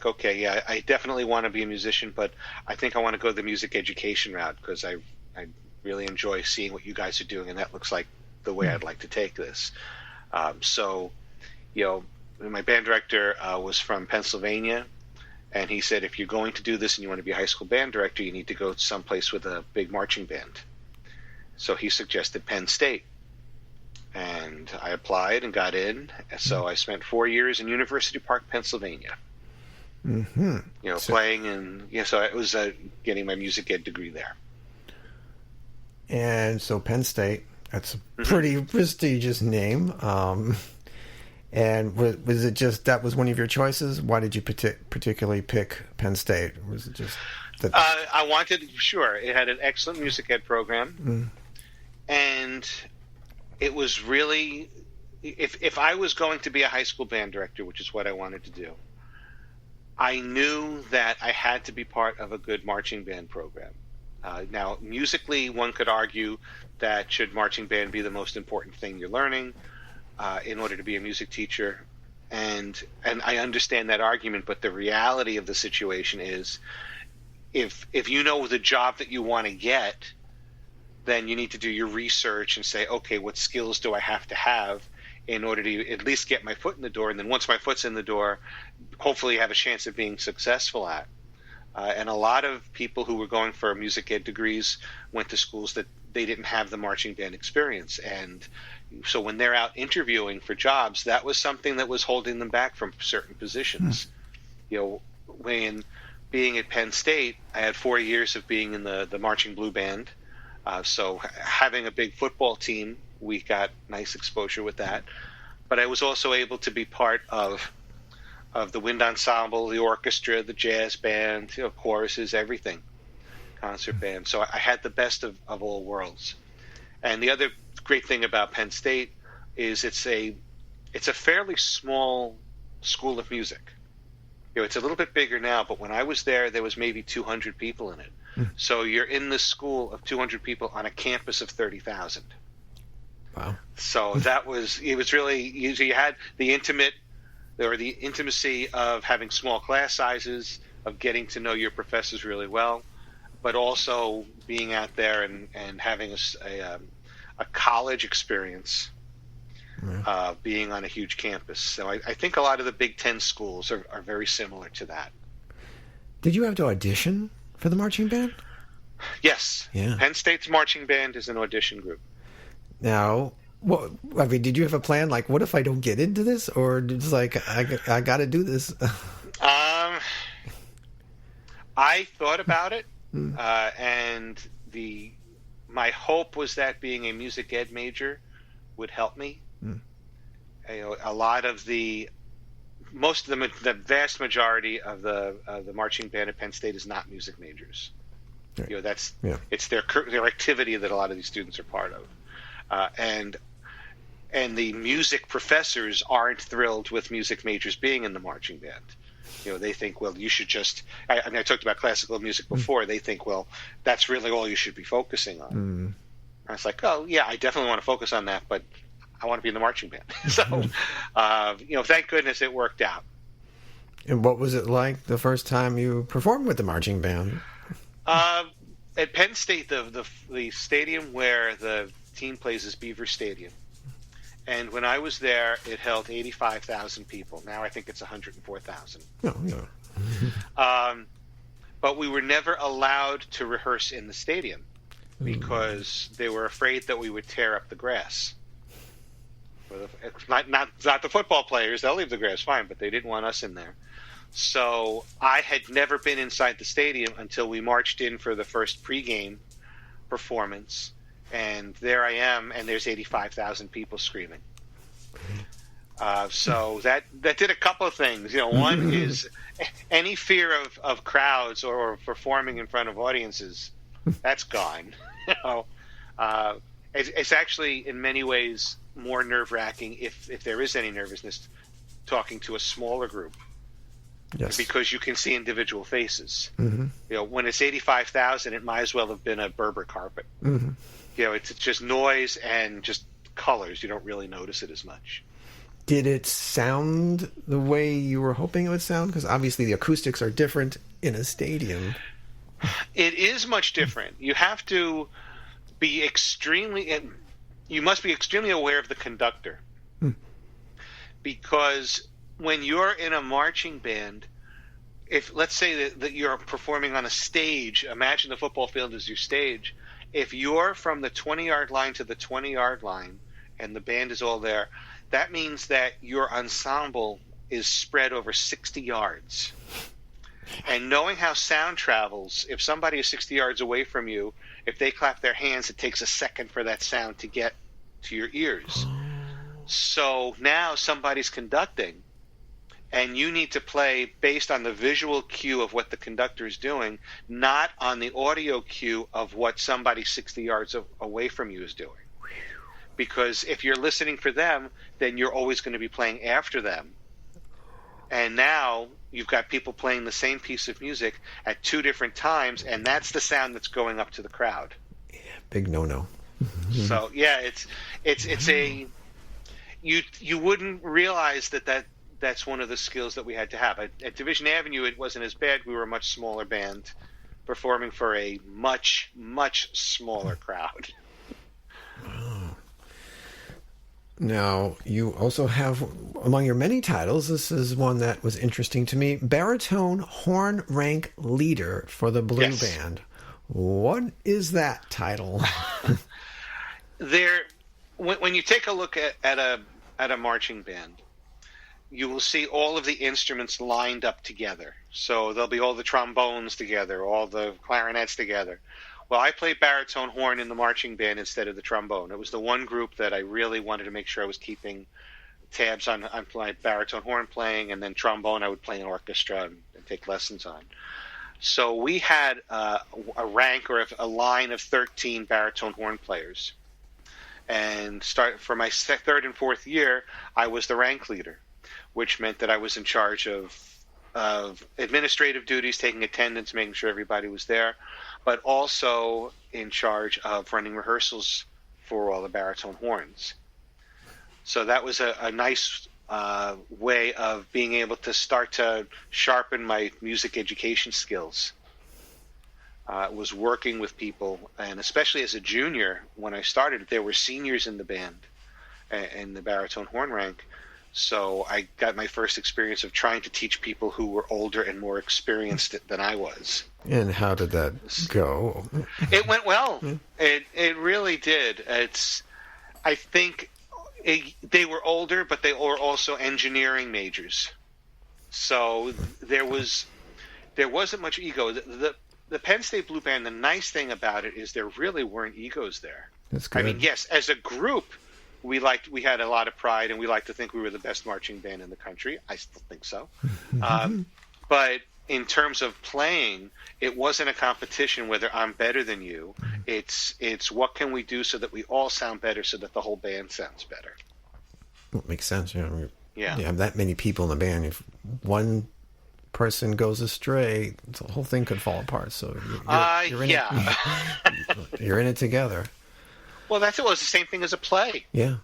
like, okay, yeah, I definitely want to be a musician, but I think I want to go the music education route because I really enjoy seeing what you guys are doing, and that looks like the way I'd like to take this. So, my band director was from Pennsylvania, and he said, if you're going to do this and you want to be a high school band director, you need to go someplace with a big marching band. So he suggested Penn State. And I applied and got in. So I spent 4 years in University Park, Pennsylvania. Mm-hmm. Playing and so I was getting my music ed degree there. And so Penn State, that's a pretty prestigious name. And was it just that was one of your choices? Why did you particularly pick Penn State? Or was it just that? I wanted, sure. It had an excellent music ed program, and it was really, if I was going to be a high school band director, which is what I wanted to do, I knew that I had to be part of a good marching band program. Now, musically, one could argue that should marching band be the most important thing you're learning in order to be a music teacher, and I understand that argument. But the reality of the situation is, if you know the job that you want to get, then you need to do your research and say, okay, what skills do I have to have in order to at least get my foot in the door? And then once my foot's in the door, hopefully have a chance of being successful at. And a lot of people who were going for music ed degrees went to schools that they didn't have the marching band experience. And so when they're out interviewing for jobs, that was something that was holding them back from certain positions. When being at Penn State, I had 4 years of being in the marching blue band. So having a big football team, we got nice exposure with that. But I was also able to be part of the wind ensemble, the orchestra, the jazz band, choruses, everything, concert band. So I had the best of all worlds. And the other great thing about Penn State is it's a fairly small school of music. It's a little bit bigger now, but when I was there was maybe 200 people in it. So you're in this school of 200 people on a campus of 30,000. Wow. So it was really, you had the intimacy of having small class sizes, of getting to know your professors really well, but also being out there and having a college experience, being on a huge campus. So I think a lot of the Big Ten schools are very similar to that. Did you have to audition for the marching band? Yes. Yeah. Penn State's marching band is an audition group. Now, did you have a plan? Like, what if I don't get into this? Or just like, I got to do this? I thought about it, and my hope was that being a music ed major would help me. A lot of the vast majority of the marching band at Penn State is not music majors. Right. It's their activity that a lot of these students are part of, and the music professors aren't thrilled with music majors being in the marching band. They think, well, you should just. I talked about classical music before. They think, well, that's really all you should be focusing on. I was like, oh yeah, I definitely want to focus on that, but I want to be in the marching band. So, thank goodness it worked out. And what was it like the first time you performed with the marching band? At Penn State, the stadium where the team plays is Beaver Stadium. And when I was there, it held 85,000 people. Now I think it's 104,000. Oh, yeah. But we were never allowed to rehearse in the stadium because they were afraid that we would tear up the grass. Not the football players. They'll leave the grass fine, but they didn't want us in there. So I had never been inside the stadium until we marched in for the first pregame performance. And there I am, and there's 85,000 people screaming. So that did a couple of things. One is any fear of crowds or performing in front of audiences, that's gone. It's actually in many ways more nerve-wracking if there is any nervousness talking to a smaller group. Yes. Because you can see individual faces. When it's 85,000, it might as well have been a Berber carpet. Mm-hmm. It's just noise and just colors. You don't really notice it as much. did it sound the way you were hoping it would sound? Because obviously the acoustics are different in a stadium. It is much different. You have to be you must be extremely aware of the conductor. Because when you're in a marching band, if let's say that you're performing on a stage, imagine the football field as your stage. If you're from the 20-yard line to the 20-yard line and the band is all there, that means that your ensemble is spread over 60 yards. And knowing how sound travels, if somebody is 60 yards away from you, if they clap their hands, it takes a second for that sound to get to your ears. So now somebody's conducting, and you need to play based on the visual cue of what the conductor is doing, not on the audio cue of what somebody 60 yards away from you is doing. Because if you're listening for them, then you're always going to be playing after them. And now you've got people playing the same piece of music at two different times, and that's the sound that's going up to the crowd. Yeah, big no-no. So yeah, it's a you wouldn't realize that's one of the skills that we had to have. At Division Avenue, it wasn't as bad. We were a much smaller band, performing for a much smaller crowd. Now, you also have, among your many titles, this is one that was interesting to me, Baritone Horn Rank Leader for the Blue Band. What is that title? When you take a look at a marching band, you will see all of the instruments lined up together. So there'll be all the trombones together, all the clarinets together. Well, I played baritone horn in the marching band instead of the trombone. It was the one group that I really wanted to make sure I was keeping tabs on my baritone horn playing, and then trombone I would play in orchestra and take lessons on. So we had a rank or a line of 13 baritone horn players. And for my third and fourth year, I was the rank leader, which meant that I was in charge of administrative duties, taking attendance, making sure everybody was there, but also in charge of running rehearsals for all the baritone horns. So that was a nice way of being able to start to sharpen my music education skills. Was working with people, and especially as a junior, when I started, there were seniors in the band, in the baritone horn rank. So I got my first experience of trying to teach people who were older and more experienced than I was. And how did that go? It went well. It really did. I think they were older, but they were also engineering majors. So there wasn't much ego. The Penn State Blue Band, the nice thing about it is there really weren't egos there. That's good. I mean, yes, as a group, we had a lot of pride, and we liked to think we were the best marching band in the country. I still think so. But in terms of playing, it wasn't a competition whether I'm better than you. It's what can we do so that we all sound better, so that the whole band sounds better. Well, it makes sense. You Yeah. have that many people in the band. If one person goes astray, the whole thing could fall apart. So you're in it. You're in it together. Well, it was the same thing as a play. Yeah.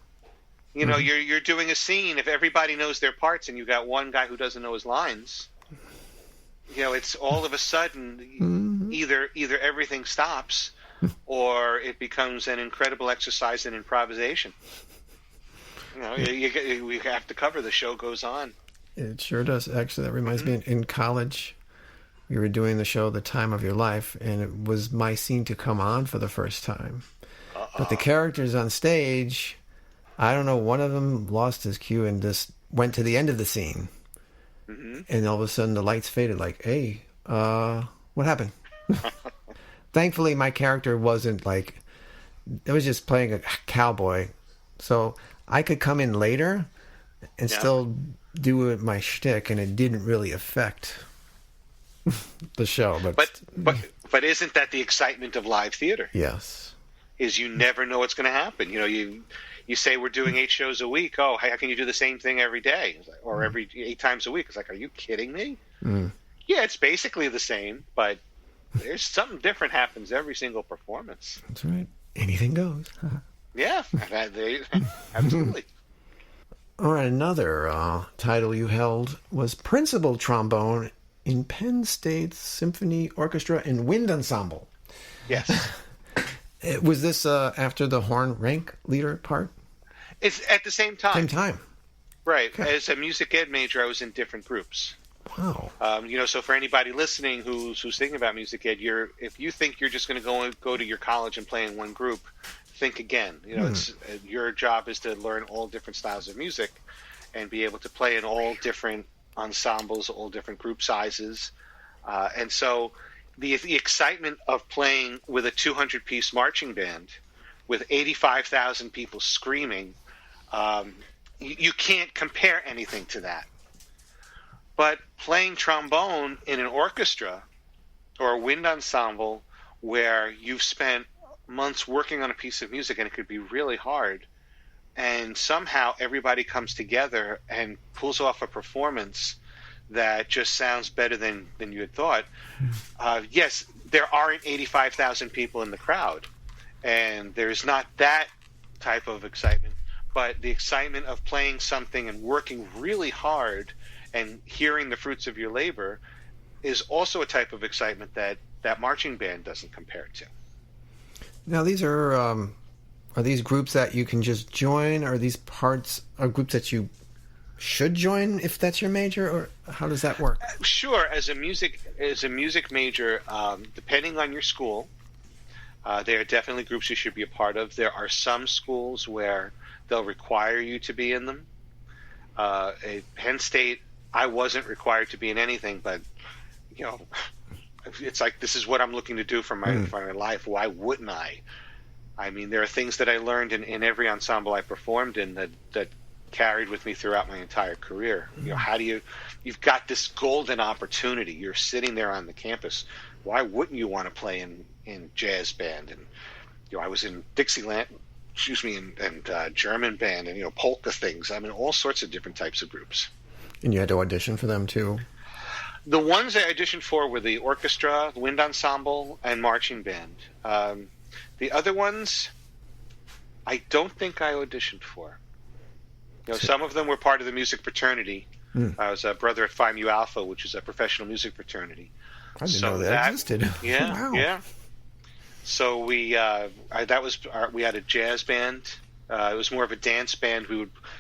You know, you're doing a scene. If everybody knows their parts and you got one guy who doesn't know his lines, it's all of a sudden either everything stops or it becomes an incredible exercise in improvisation. We have to cover. The show goes on. It sure does. Actually, that reminds me, in college, we were doing the show The Time of Your Life, and it was my scene to come on for the first time. But the characters on stage, I don't know, one of them lost his cue and just went to the end of the scene. And all of a sudden the lights faded, like, hey, what happened? Thankfully, my character wasn't like, it was just playing a cowboy. So I could come in later and still do my shtick, and it didn't really affect the show. But isn't that the excitement of live theater? Yes. Is you never know what's going to happen. You say we're doing 8 shows a week. Oh, how can you do the same thing every day? Or every 8 times a week? It's like, are you kidding me? Yeah, it's basically the same, but there's something different happens every single performance. That's right. Anything goes. Yeah, absolutely. All right, another title you held was principal trombone in Penn State Symphony Orchestra and Wind Ensemble. Yes. Was this after the horn rank leader part? It's at the same time. Same time. Right. Okay. As a music ed major, I was in different groups. Wow. So for anybody listening who's thinking about music ed, if you think you're just going to go to your college and play in one group, think again. It's your job is to learn all different styles of music and be able to play in all different ensembles, all different group sizes. And so the excitement of playing with a 200-piece marching band with 85,000 people screaming, you can't compare anything to that. But playing trombone in an orchestra or a wind ensemble where you've spent months working on a piece of music and it could be really hard, and somehow everybody comes together and pulls off a performance that just sounds better than you had thought. Yes, there aren't 85,000 people in the crowd, and there's not that type of excitement, but the excitement of playing something and working really hard and hearing the fruits of your labor is also a type of excitement that marching band doesn't compare to. Now, these are these groups that you can just join? Are these groups that you should join if that's your major, or how does that work? Sure. As a music major, depending on your school, there are definitely groups you should be a part of. There are some schools where they'll require you to be in them. At Penn State, I wasn't required to be in anything, but it's like, this is what I'm looking to do for my life. Why wouldn't I? I mean, there are things that I learned in every ensemble I performed in that carried with me throughout my entire career. You've got this golden opportunity. You're sitting there on the campus. Why wouldn't you want to play in jazz band? And I was in Dixieland, and German band, and polka things. I mean, all sorts of different types of groups. And you had to audition for them too? The ones I auditioned for were the orchestra, wind ensemble, and marching band. The other ones, I don't think I auditioned for. Some of them were part of the music fraternity. I was a brother at Phi Mu Alpha, which is a professional music fraternity. I didn't know that existed. Yeah, wow. Yeah. So we had a jazz band. It was more of a dance band.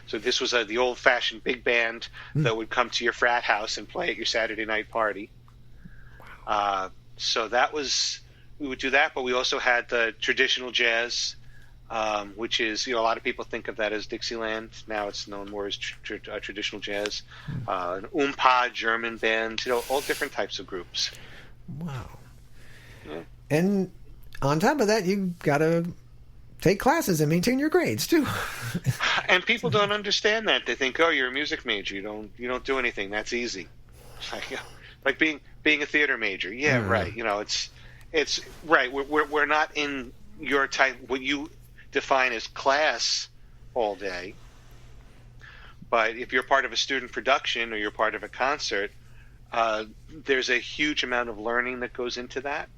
So this was the old-fashioned big band that would come to your frat house and play at your Saturday night party. So we would do that, but we also had the traditional jazz, which is, a lot of people think of that as Dixieland. Now it's known more as traditional jazz. An Oompa German band, all different types of groups. Wow. Yeah. And on top of that, you got to take classes and maintain your grades too. And people don't understand that. They think, "Oh, you're a music major. You don't do anything. That's easy." Like being a theater major. Yeah, right. It's right. We're not in your type, what you define as class all day. But if you're part of a student production or you're part of a concert, there's a huge amount of learning that goes into that,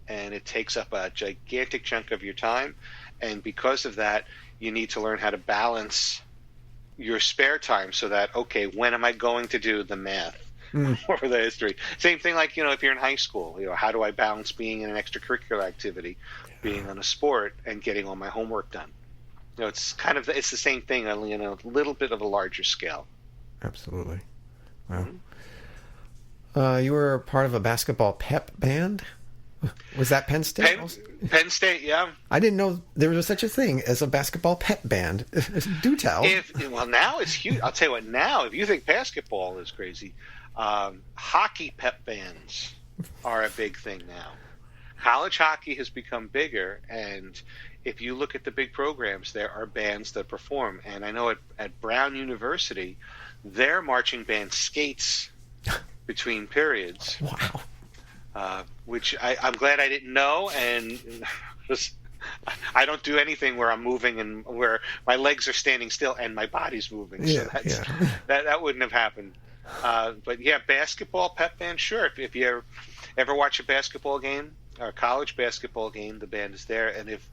and it takes up a gigantic chunk of your time. And because of that, you need to learn how to balance your spare time so that, okay, when am I going to do the math or the history? Same thing like, if you're in high school, how do I balance being in an extracurricular activity, being on a sport, and getting all my homework done? It's it's the same thing, only in a little bit of a larger scale. Absolutely. Wow. You were part of a basketball pep band? Was that Penn State? Penn State, yeah. I didn't know there was such a thing as a basketball pep band. Do tell. Now it's huge. I'll tell you what, now, if you think basketball is crazy, hockey pep bands are a big thing now. College hockey has become bigger, and if you look at the big programs, there are bands that perform. And I know at Brown University, their marching band skates between periods. Wow. Which I'm glad I didn't know, and I don't do anything where I'm moving and where my legs are standing still and my body's moving. So that wouldn't have happened. But yeah, basketball pep band, sure. If you ever watch a basketball game, or a college basketball game, the band is there. And if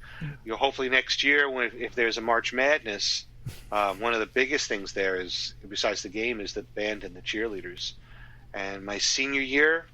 hopefully next year, if there's a March Madness, One of the biggest things there is, besides the game, is the band and the cheerleaders. And my senior year,